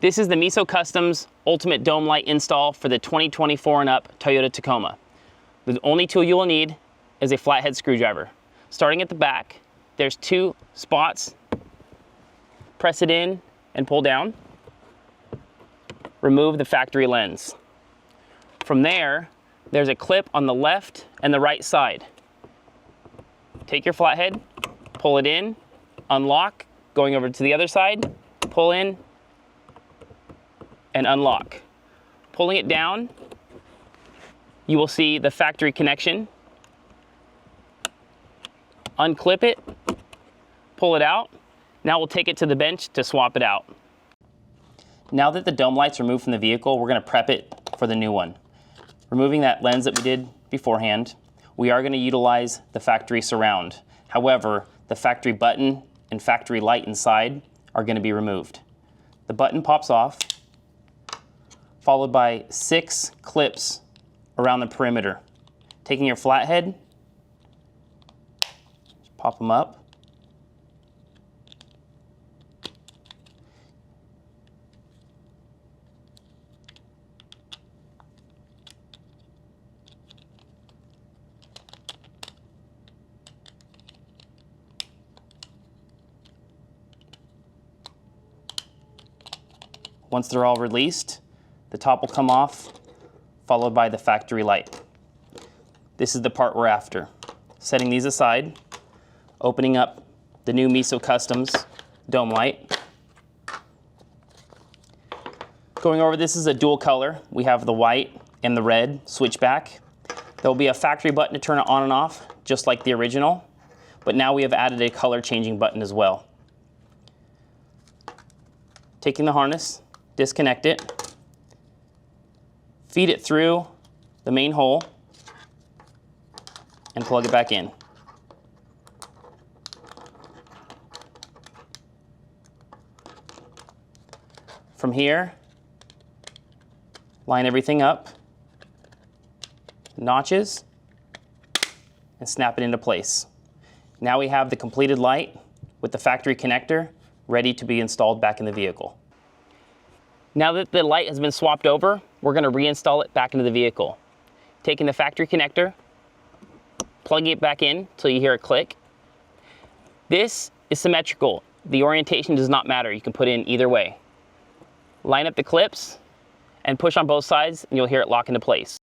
This is the Meso Customs Ultimate Dome light install for the 2024 and up Toyota Tacoma. The only tool you will need is a flathead screwdriver. Starting at the back, there's 2 spots. Press it in and pull down. Remove the factory lens. From there, there's a clip on the left and the right side. Take your flathead, pull it in, unlock, going over to the other side, pull in, and unlock. Pulling it down, you will see the factory connection. Unclip it, pull it out. Now we'll take it to the bench to swap it out. Now that the dome light's removed from the vehicle, we're going to prep it for the new one. Removing that lens that we did beforehand, we are going to utilize the factory surround. However, the factory button and factory light inside are going to be removed. The button pops off, followed by 6 clips around the perimeter. Taking your flathead, just pop them up. Once they're all released, the top will come off, followed by the factory light. This is the part we're after. Setting these aside, opening up the new Meso Customs dome light. Going over, this is a dual color. We have the white and the red switchback. There will be a factory button to turn it on and off, just like the original, but now we have added a color changing button as well. Taking the harness, disconnect it, feed it through the main hole, and plug it back in. From here, line everything up, notches, and snap it into place. Now we have the completed light with the factory connector ready to be installed back in the vehicle. Now that the light has been swapped over, we're going to reinstall it back into the vehicle. Taking the factory connector, plugging it back in until you hear it click. This is symmetrical. The orientation does not matter. You can put in either way. Line up the clips and push on both sides and you'll hear it lock into place.